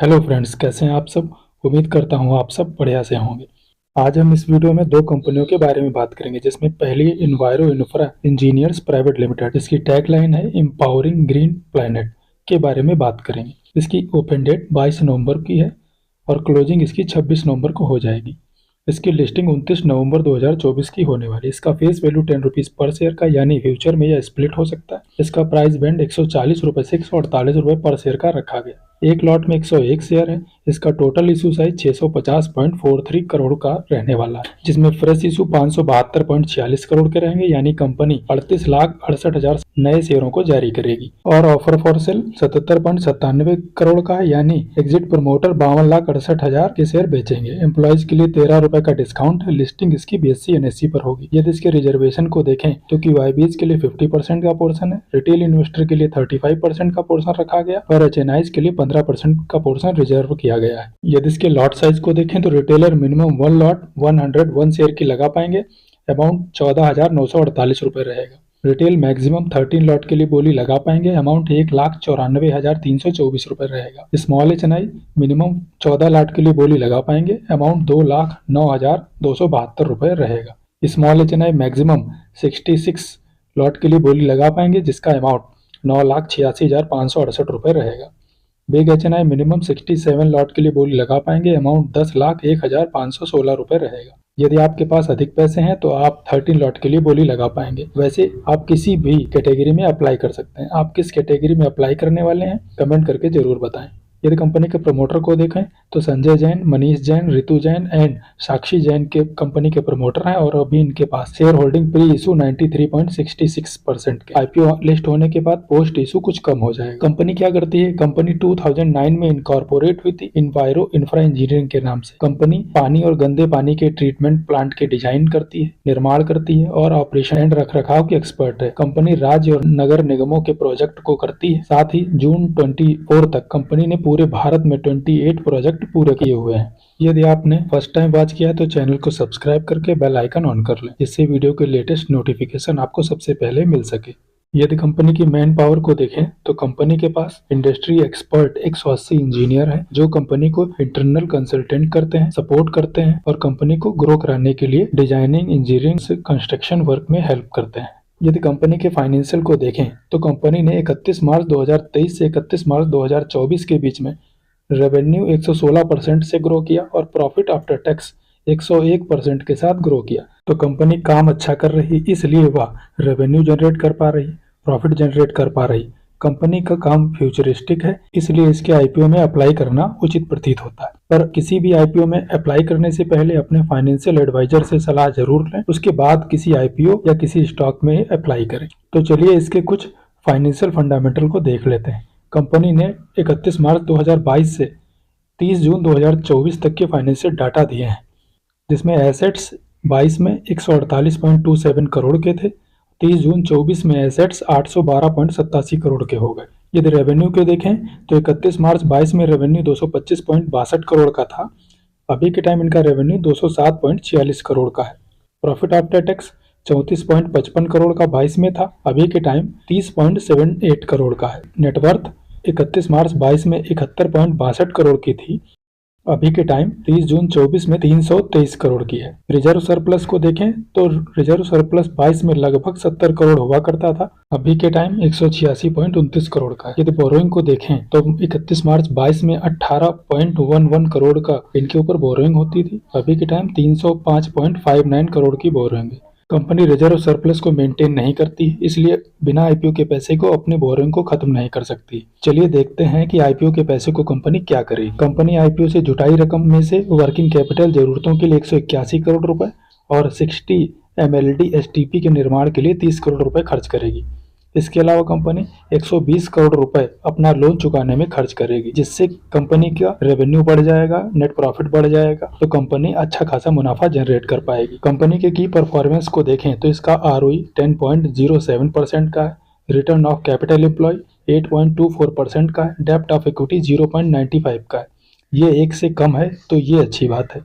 Hello friends, कैसे हैं आप सब। उम्मीद करता हूँ आप सब बढ़िया से होंगे। आज हम इस वीडियो में दो कंपनियों के बारे में बात करेंगे, जिसमें पहली इन्वायरो इन्फ्रा इंजीनियर्स प्राइवेट लिमिटेड, इसकी टैगलाइन है एम्पावरिंग ग्रीन प्लैनेट, के बारे में बात करेंगे। इसकी ओपन डेट 22 नवंबर की है और क्लोजिंग इसकी 26 नवंबर को हो जाएगी। इसकी लिस्टिंग 29 नवंबर 2024 की होने वाली। इसका फेस वैल्यू 10 रुपीज़ पर शेयर का, यानी फ्यूचर में यह स्प्लिट हो सकता है। इसका प्राइस बैंड 140 रुपये से 148 रुपये पर शेयर का रखा गया। एक लॉट में 101 शेयर है। इसका टोटल इशू साइज 650.43 करोड़ का रहने वाला है, जिसमें फ्रेश इशू 572.46 करोड़ के रहेंगे, यानी कंपनी 38,68,000 नए शेयरों को जारी करेगी। और ऑफर फॉर सेल 77.97 करोड़ का है, यानी एग्जिट प्रमोटर 52,68,000 के शेयर बेचेंगे। एम्प्लॉयज के लिए 13 रुपए का डिस्काउंट है। लिस्टिंग इसकी BSE NSE पर होगी। यदि इसके रिजर्वेशन को देखें तो QIBs के लिए 50% का पोर्शन है, रिटेल इन्वेस्टर के लिए 35% का पोर्शन रखा गया और HNIs के लिए 15% का पोर्शन रिजर्व किया गया है। यदि इसके लॉट साइज को देखें तो रिटेलर मिनिमम 1 लॉट 101 शेयर की लगा पाएंगे। अमाउंट 14,948 रुपए रहेगा। रिटेल मैक्सिमम 13 लॉट के लिए बोली लगा पाएंगे। अमाउंट 1,94,324 रुपए रहेगा। स्मॉल HNI मिनिमम 14 लॉट के लिए बोली लगा पाएंगे। अमाउंट 2,09,272 रुपए रहेगा। स्मॉल HNI मैक्सिमम 66 लॉट के लिए बोली लगा पाएंगे, जिसका अमाउंट 9,86,568 रुपए रहेगा। बिग HNI मिनिमम 67 लॉट के लिए बोली लगा पाएंगे। अमाउंट 10,01,516 रुपए रहेगा। यदि आपके पास अधिक पैसे हैं तो आप 13 लॉट के लिए बोली लगा पाएंगे। वैसे आप किसी भी कैटेगरी में अप्लाई कर सकते हैं। आप किस कैटेगरी में अप्लाई करने वाले हैं कमेंट करके जरूर बताएं। यदि कंपनी के प्रमोटर को देखें तो संजय जैन, मनीष जैन, रितु जैन एंड साक्षी जैन के कंपनी के प्रमोटर हैं और अभी इनके पास शेयर होल्डिंग प्री इशू 93.66% के। IPO लिस्ट होने के बाद पोस्ट इशू कुछ कम हो जाएगा। कंपनी क्या करती है? कंपनी 2009 में इनकॉर्पोरेट हुई थी इन्वायरो इन्फ्रा इंजीनियरिंग के नाम से। कंपनी पानी और गंदे पानी के ट्रीटमेंट प्लांट के डिजाइन करती है, निर्माण करती है और ऑपरेशन एंड रखरखाव की एक्सपर्ट है। कंपनी राज्य और नगर निगमों के प्रोजेक्ट को करती है। साथ ही जून 24 तक कंपनी ने पूरे भारत में 28 प्रोजेक्ट पूरे किए हुए हैं। यदि आपने फर्स्ट टाइम वॉच किया है तो चैनल को सब्सक्राइब करके बेल आइकन ऑन कर लें, जिससे वीडियो के लेटेस्ट नोटिफिकेशन आपको सबसे पहले मिल सके। यदि कंपनी की मैन पावर को देखें तो कंपनी के पास इंडस्ट्री एक्सपर्ट 180 इंजीनियर हैं, जो कंपनी को इंटरनल कंसल्टेंट करते हैं, सपोर्ट करते हैं और कंपनी को ग्रो कराने के लिए डिजाइनिंग, इंजीनियरिंग से कंस्ट्रक्शन वर्क में हेल्प करते हैं। यदि कंपनी के फाइनेंशियल को देखें तो कंपनी ने 31 मार्च 2023 से 31 मार्च 2024 के बीच में रेवेन्यू 116% से ग्रो किया और प्रॉफिट आफ्टर टैक्स 101% के साथ ग्रो किया। तो कंपनी काम अच्छा कर रही, इसलिए वह रेवेन्यू जनरेट कर पा रही, प्रॉफिट जनरेट कर पा रही। कंपनी का काम फ्यूचरिस्टिक है, इसलिए इसके IPO में अप्लाई करना उचित प्रतीत होता है। पर किसी भी IPO में अप्लाई करने से पहले अपने फाइनेंशियल एडवाइजर से सलाह जरूर लें, उसके बाद किसी IPO या किसी स्टॉक में अप्लाई करें। तो चलिए इसके कुछ फाइनेंशियल फंडामेंटल को देख लेते हैं। कंपनी ने 31 मार्च 2022 से 30 जून 2024 तक के फाइनेंशियल डाटा दिए हैं, जिसमें एसेट्स 22 में 148.27 करोड़ के थे। 30 जून 24 में एसेट्स 812.87 करोड़ के हो गए। यदि रेवेन्यू के देखें तो 31 मार्च 22 में रेवेन्यू 225.62 करोड़ का था। अभी के टाइम इनका रेवेन्यू 207.46 करोड़ का है। प्रॉफिट आफ्टर टैक्स 34.55 करोड़ का 22 में था। अभी के टाइम 30.78 करोड़ का है। नेटवर्थ 31 मार्च 22 में 71.62 करोड़ की थी। अभी के टाइम 30 जून 24 में 323 करोड़ की है। रिजर्व सरप्लस को देखें तो रिजर्व सरप्लस 22 में लगभग 70 करोड़ हुआ करता था। अभी के टाइम 186.29 करोड़ का है। यदि बोरोइंग को देखें तो 31 मार्च 22 में 18.11 करोड़ का इनके ऊपर बोरोइंग होती थी। अभी के टाइम 305.59 करोड़ की बोरोइंग है। कंपनी रिजर्व सरप्लस को मेंटेन नहीं करती, इसलिए बिना IPO के पैसे को अपने बोरिंग को खत्म नहीं कर सकती। चलिए देखते हैं कि IPO के पैसे को कंपनी क्या करेगी। कंपनी IPO से जुटाई रकम में से वर्किंग कैपिटल जरूरतों के लिए 181 करोड़ रुपए और 60 MLD STP के निर्माण के लिए 30 करोड़ रुपए खर्च करेगी। इसके अलावा कंपनी 120 करोड़ रुपए अपना लोन चुकाने में खर्च करेगी, जिससे कंपनी का रेवेन्यू बढ़ जाएगा, नेट प्रॉफिट बढ़ जाएगा, तो कंपनी अच्छा खासा मुनाफा जनरेट कर पाएगी। कंपनी के की परफॉर्मेंस को देखें तो इसका ROE 10.07% का है, रिटर्न ऑफ कैपिटल एम्प्लॉय 8.24% का है, डेप्ट ऑफ इक्विटी 0.95 का है। ये 1 से कम है तो ये अच्छी बात है।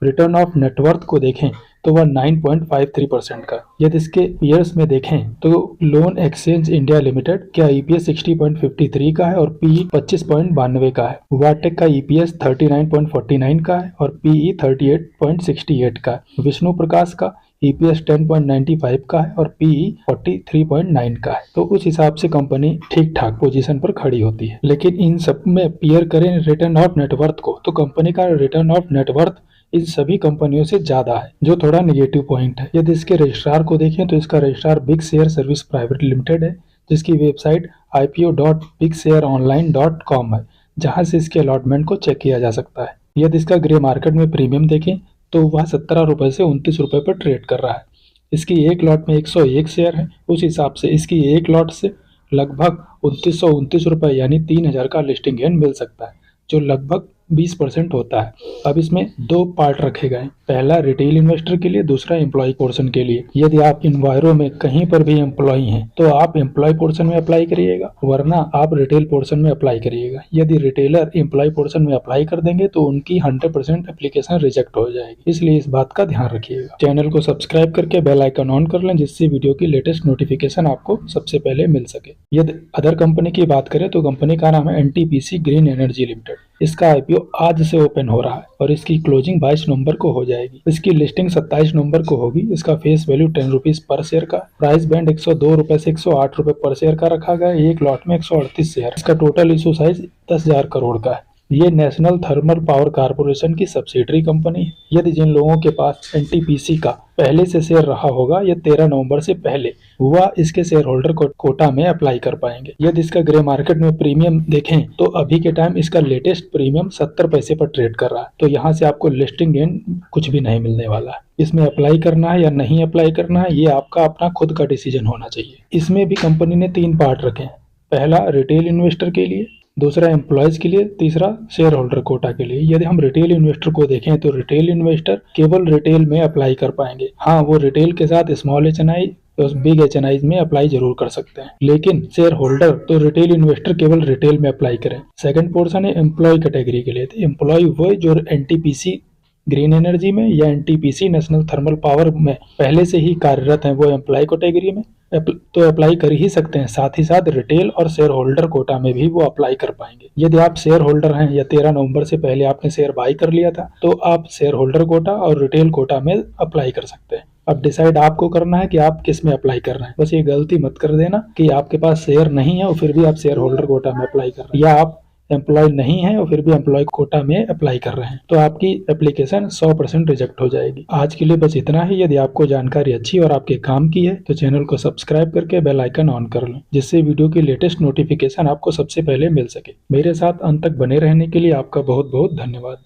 रिटर्न ऑफ नेटवर्थ को देखें तो वह 9.53% का। यदि इसके ईयर्स में देखें तो लोन एक्सचेंज इंडिया लिमिटेड का ईपीएस 60.53 का है और पीई 25.92 का है। वाटेक का ईपीएस 39.49 का है और पीई 38.68 का है। विष्णु प्रकाश का ईपीएस 10.95 का है और पीई 43.9 का है। तो उस हिसाब से कंपनी ठीक ठाक पोजीशन पर खड़ी होती है। लेकिन इन सब में पेयर करें रिटर्न ऑफ नेटवर्थ को, तो कंपनी का रिटर्न ऑफ नेटवर्थ इन सभी कंपनियों से ज्यादा है, जो थोड़ा नेगेटिव पॉइंट है। यदि इसके रजिस्ट्रार को देखें तो इसका registrar big share service private limited है, जिसकी वेबसाइट ipo.bigshareonline.com है, जहां से इसके अलॉटमेंट को चेक किया जा सकता है। यदि इसका ग्रे मार्केट में प्रीमियम देखें तो वह 17 रुपए से 29 रुपए पर ट्रेड कर रहा है। इसकी एक लॉट में 101 शेयर है, उस हिसाब से इसकी एक लॉट से लगभग 2929 रुपए यानी 3000 का लिस्टिंग गेन मिल सकता है, जो लगभग 20% होता है। अब इसमें दो पार्ट रखे गए, पहला रिटेल इन्वेस्टर के लिए, दूसरा एम्प्लॉय पोर्शन के लिए। यदि आप इन्वायरो में कहीं पर भी एम्प्लॉय हैं तो आप एम्प्लॉय पोर्शन में अप्लाई करिएगा, वरना आप रिटेल पोर्शन में अप्लाई करिएगा। यदि रिटेलर एम्प्लॉय पोर्शन में अप्लाई कर देंगे तो उनकी 100% एप्लीकेशन रिजेक्ट हो जाएगी, इसलिए इस बात का ध्यान रखिएगा। चैनल को सब्सक्राइब करके बेल आइकन ऑन कर लें, जिससे वीडियो की लेटेस्ट नोटिफिकेशन आपको सबसे पहले मिल सके। यदि अदर कंपनी की बात करें तो कंपनी का नाम है एनटीपीसी ग्रीन एनर्जी लिमिटेड। इसका आईपीओ आज से ओपन हो रहा है और इसकी क्लोजिंग 22 नवंबर को हो जाएगी। इसकी लिस्टिंग 27 नवंबर को होगी। इसका face value 10 rupees per share का, प्राइस बैंड 102 रुपए से 108 रुपए पर शेयर का रखा गया। एक लॉट में 138 शेयर। इसका टोटल इशू साइज 10,000 करोड़ का है। ये नेशनल थर्मल पावर कारपोरेशन की सब्सिडरी कंपनी है। यदि जिन लोगों के पास एनटीपीसी का पहले से शेयर रहा होगा या 13 नवंबर से पहले, वह इसके शेयर होल्डर कोटा में अप्लाई कर पाएंगे। यदि इसका ग्रे मार्केट में प्रीमियम देखें तो अभी के टाइम इसका लेटेस्ट प्रीमियम 70 पैसे पर ट्रेड कर रहा है, तो यहाँ से आपको लिस्टिंग गेन कुछ भी नहीं मिलने वाला है। इसमें अप्लाई करना है या नहीं अप्लाई करना है, ये आपका अपना खुद का डिसीजन होना चाहिए। इसमें भी कंपनी ने 3 पार्ट रखे हैं, पहला रिटेल इन्वेस्टर के लिए, दूसरा एम्प्लॉयज के लिए, तीसरा शेयर होल्डर कोटा के लिए। यदि हम रिटेल इन्वेस्टर को देखें तो रिटेल इन्वेस्टर केवल रिटेल में अप्लाई कर पाएंगे। हाँ, वो रिटेल के साथ स्मॉल एचएनआई और बिग एचएनआई में अप्लाई जरूर कर सकते हैं, लेकिन शेयर होल्डर तो रिटेल इन्वेस्टर केवल रिटेल में अप्लाई करें। सेकंड पोर्शन है एम्प्लॉय कैटेगरी के लिए। तो एम्प्लॉय वो जो एनटीपीसी ग्रीन एनर्जी में या एनटीपीसी नेशनल थर्मल पावर में पहले से ही कार्यरत हैं, वो एम्प्लॉय कैटेगरी में तो अप्लाई कर ही सकते हैं। साथ ही साथ रिटेल और शेयर होल्डर कोटा में भी वो अप्लाई कर पाएंगे। यदि आप शेयर होल्डर हैं या 13 नवंबर से पहले आपने शेयर बाई कर लिया था, तो आप शेयर होल्डर कोटा और रिटेल कोटा में अप्लाई कर सकते हैं। अब डिसाइड आपको करना है कि आप किस में अप्लाई कर रहे हैं। बस ये गलती मत कर देना कि आपके पास शेयर नहीं है और फिर भी आप शेयर होल्डर कोटा में अप्लाई कर रहे हैं, या आप एम्प्लॉय नहीं है और फिर भी एम्प्लॉय कोटा में अप्लाई कर रहे हैं, तो आपकी एप्लीकेशन 100% रिजेक्ट हो जाएगी। आज के लिए बस इतना ही। यदि आपको जानकारी अच्छी और आपके काम की है तो चैनल को सब्सक्राइब करके बेल आइकन ऑन कर लें, जिससे वीडियो की लेटेस्ट नोटिफिकेशन आपको सबसे पहले मिल सके। मेरे साथ अंत तक बने रहने के लिए आपका बहुत बहुत धन्यवाद।